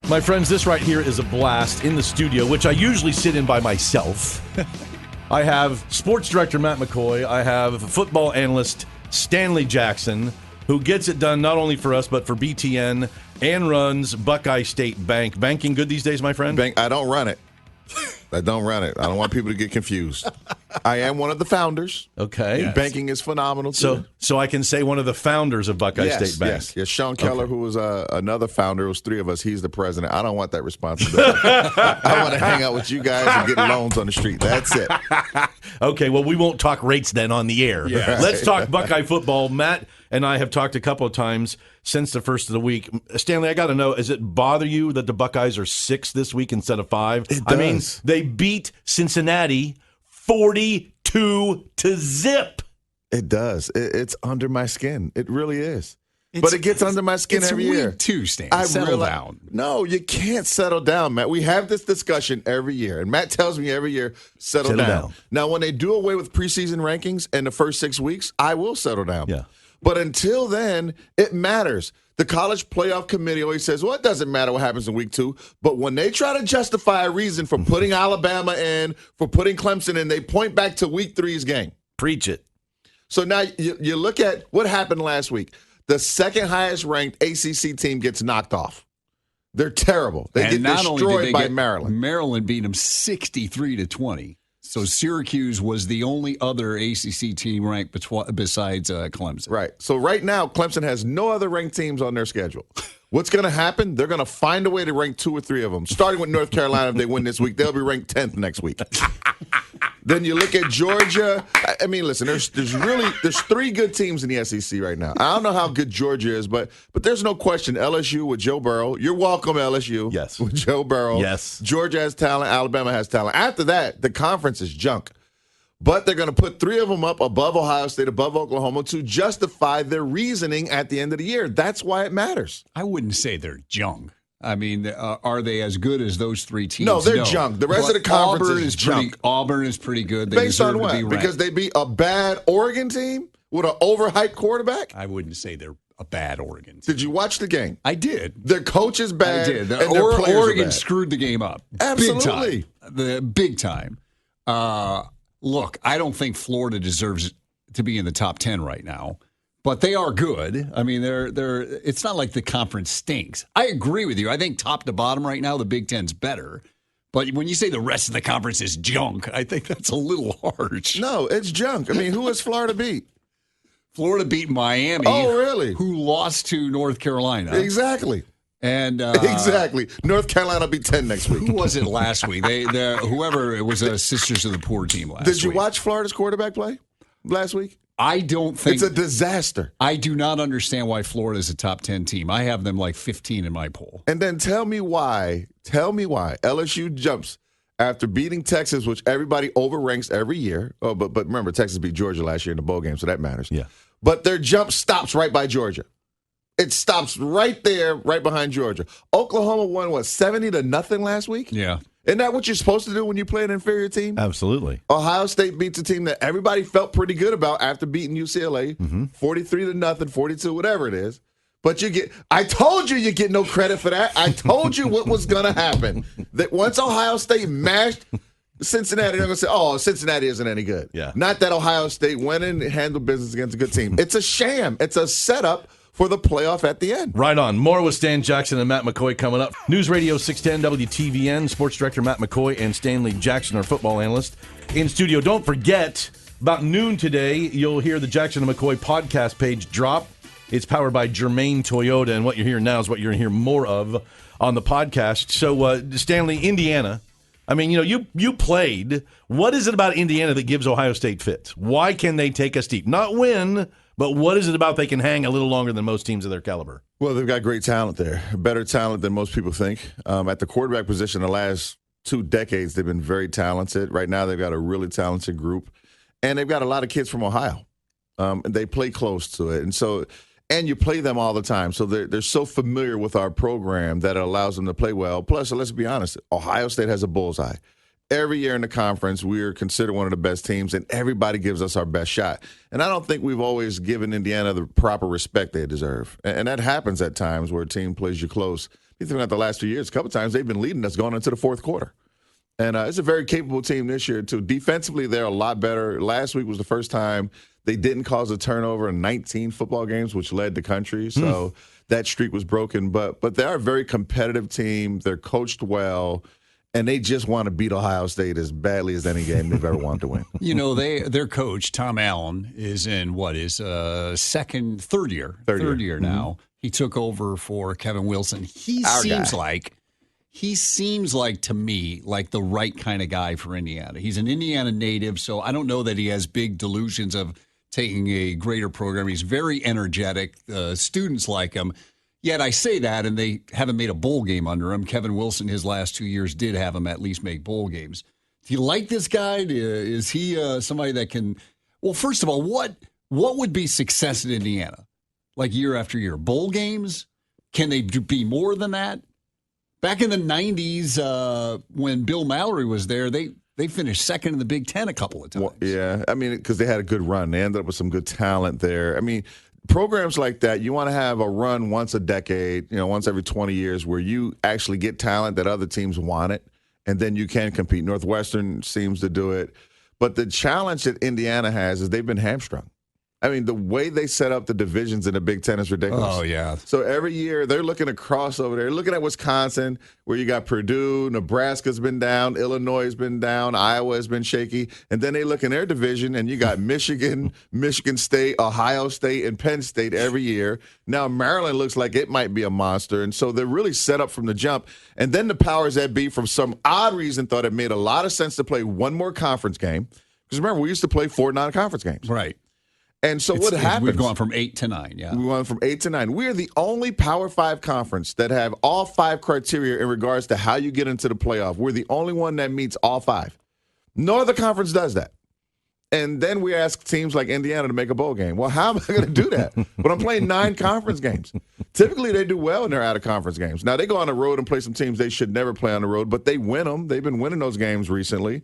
My friends, this right here is a blast in the studio, which I usually sit in by myself. I have sports director Matt McCoy. I have football analyst Stanley Jackson, who gets it done not only for us, but for BTN and runs Buckeye State Bank. Banking good these days, my friend? I don't run it. I don't want people to get confused. I am one of the founders. Okay. Yes. Banking is phenomenal, too. So I can say one of the founders of Buckeye State Bank. Yes. Sean Keller, who was another founder. It was three of us. He's the president. I don't want that responsibility. I want to hang out with you guys and get loans on the street. That's it. Okay, well, we won't talk rates then on the air. Yeah. Let's talk Buckeye football. Matt and I have talked a couple of times since the first of the week. Stanley, I got to know, does it bother you that the Buckeyes are 6 this week instead of 5? It does. I mean, they beat Cincinnati 42-0. It does. It's under my skin. It really is. But it gets under my skin every year. It's week 2, Stan. Settle down. No, you can't settle down, Matt. We have this discussion every year, and Matt tells me every year, settle down. Now, when they do away with preseason rankings in the first 6 weeks, I will settle down. Yeah. But until then, it matters. The college playoff committee always says, well, it doesn't matter what happens in week 2. But when they try to justify a reason for putting Alabama in, for putting Clemson in, they point back to week 3's game. Preach it. So now you look at what happened last week. The second highest ranked ACC team gets knocked off. They're terrible. They get destroyed by Maryland. Maryland beat them 63-20. So Syracuse was the only other ACC team ranked besides Clemson. Right. So right now, Clemson has no other ranked teams on their schedule. What's going to happen? They're going to find a way to rank 2 or 3 of them. Starting with North Carolina, if they win this week, they'll be ranked 10th next week. Then you look at Georgia. I mean, listen, there's 3 good teams in the SEC right now. I don't know how good Georgia is, but there's no question. LSU with Joe Burrow. You're welcome, LSU. Yes. With Joe Burrow. Yes. Georgia has talent. Alabama has talent. After that, the conference is junk. But they're going to put 3 of them up above Ohio State, above Oklahoma to justify their reasoning at the end of the year. That's why it matters. I wouldn't say they're junk. I mean, are they as good as those 3 teams? No, they're junk. The rest of the conference is junk. Auburn is pretty good. They Based on deserve what? to be ranked. Because they beat a bad Oregon team with an overhyped quarterback? I wouldn't say they're a bad Oregon team. Did you watch the game? I did. Their coach is bad. I did. And their players are Oregon bad. screwed the game up. Absolutely. Big time. Look, I don't think Florida deserves to be in the top 10 right now. But they are good. I mean, they're. It's not like the conference stinks. I agree with you. I think top to bottom right now, the Big Ten's better. But when you say the rest of the conference is junk, I think that's a little harsh. No, it's junk. I mean, who has Florida beat? Florida beat Miami. Oh, really? Who lost to North Carolina. Exactly. And exactly. North Carolina beat 10 next week. Who was it last week? Whoever it was, a Sisters of the Poor team last week. Did you watch Florida's quarterback play last week? I don't think it's a disaster. I do not understand why Florida is a top 10 team. I have them like 15 in my poll. And then tell me why LSU jumps after beating Texas, which everybody overranks every year. Oh, but remember, Texas beat Georgia last year in the bowl game, so that matters. Yeah. But their jump stops right by Georgia. It stops right there, right behind Georgia. Oklahoma won, 70-0 last week? Yeah. Isn't that what you're supposed to do when you play an inferior team? Absolutely. Ohio State beats a team that everybody felt pretty good about after beating UCLA, 43-0, 42, whatever it is. But I told you get no credit for that. I told you what was going to happen. That once Ohio State mashed Cincinnati, they're going to say, oh, Cincinnati isn't any good. Yeah. Not that Ohio State went in and handled business against a good team. It's a sham. It's a setup for the playoff at the end. Right on. More with Stan Jackson and Matt McCoy coming up. News Radio 610 WTVN, sports director Matt McCoy and Stanley Jackson, our football analyst, in studio. Don't forget, about noon today, you'll hear the Jackson and McCoy podcast page drop. It's powered by Germain Toyota, and what you're hearing now is what you're going to hear more of on the podcast. So, Stanley, Indiana, I mean, you played. What is it about Indiana that gives Ohio State fits? Why can they take us deep? Not win, but what is it about they can hang a little longer than most teams of their caliber? Well, they've got great talent there, better talent than most people think. At the quarterback position, the last 2 decades, they've been very talented. Right now, they've got a really talented group, and they've got a lot of kids from Ohio. And they play close to it, and you play them all the time, so they're so familiar with our program that it allows them to play well. Plus, let's be honest, Ohio State has a bullseye. Every year in the conference, we're considered one of the best teams, and everybody gives us our best shot. And I don't think we've always given Indiana the proper respect they deserve. And that happens at times where a team plays you close. Even at the last few years, a couple times they've been leading us going into the fourth quarter. And it's a very capable team this year, too. Defensively, they're a lot better. Last week was the first time they didn't cause a turnover in 19 football games, which led the country. So that streak was broken. But they are a very competitive team. They're coached well. And they just want to beat Ohio State as badly as any game they've ever wanted to win. You know, their coach, Tom Allen, is in third year now. He took over for Kevin Wilson. He seems like to me like the right kind of guy for Indiana. He's an Indiana native, so I don't know that he has big delusions of taking a greater program. He's very energetic. Students like him. Yet I say that, and they haven't made a bowl game under him. Kevin Wilson, his last 2 years, did have him at least make bowl games. Do you like this guy? Is he somebody that can? Well, first of all, what would be success in Indiana? Like year after year, bowl games? Can they be more than that? Back in the 90s, when Bill Mallory was there, they finished second in the Big Ten a couple of times. Well, yeah, I mean, because they had a good run. They ended up with some good talent there. I mean, programs like that, you want to have a run once a decade, once every 20 years where you actually get talent that other teams want it, and then you can compete. Northwestern seems to do it. But the challenge that Indiana has is they've been hamstrung. I mean, the way they set up the divisions in the Big Ten is ridiculous. Oh, yeah. So every year they're looking across over there, looking at Wisconsin, where you got Purdue, Nebraska's been down, Illinois has been down, Iowa has been shaky. And then they look in their division, and you got Michigan, Michigan State, Ohio State, and Penn State every year. Now Maryland looks like it might be a monster. And so they're really set up from the jump. And then the powers that be, from some odd reason, thought it made a lot of sense to play one more conference game. Because remember, we used to play 4 non-conference games. Right. And so what happens? We've gone from 8 to 9, yeah. We went from 8 to 9. We're the only Power 5 conference that have all 5 criteria in regards to how you get into the playoff. We're the only one that meets all 5. No other conference does that. And then we ask teams like Indiana to make a bowl game. Well, how am I going to do that? But I'm playing 9 conference games. Typically, they do well in their out-of-conference games. Now, they go on the road and play some teams they should never play on the road, but they win them. They've been winning those games recently.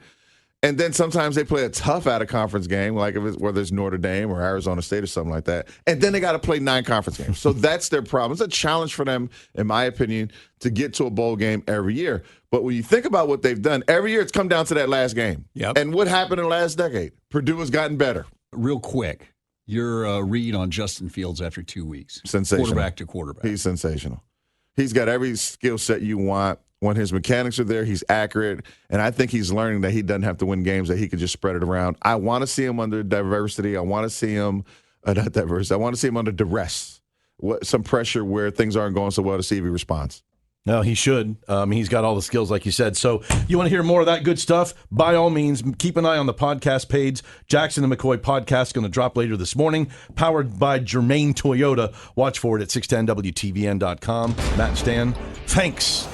And then sometimes they play a tough out-of-conference game, like whether it's Notre Dame or Arizona State or something like that. And then they got to play 9 conference games. So that's their problem. It's a challenge for them, in my opinion, to get to a bowl game every year. But when you think about what they've done, every year it's come down to that last game. Yep. And what happened in the last decade? Purdue has gotten better. Real quick, your read on Justin Fields after 2 weeks. Sensational. Quarterback to quarterback. He's sensational. He's got every skill set you want. When his mechanics are there, he's accurate. And I think he's learning that he doesn't have to win games, that he could just spread it around. I want to see him under diversity. I want to see him, not diversity, I want to see him under duress, some pressure where things aren't going so well, to see if he responds. No, he should. He's got all the skills, like you said. So you want to hear more of that good stuff? By all means, keep an eye on the podcast page. Jackson and McCoy podcast going to drop later this morning, powered by Germain Toyota. Watch for it at 610WTVN.com. Matt and Stan, thanks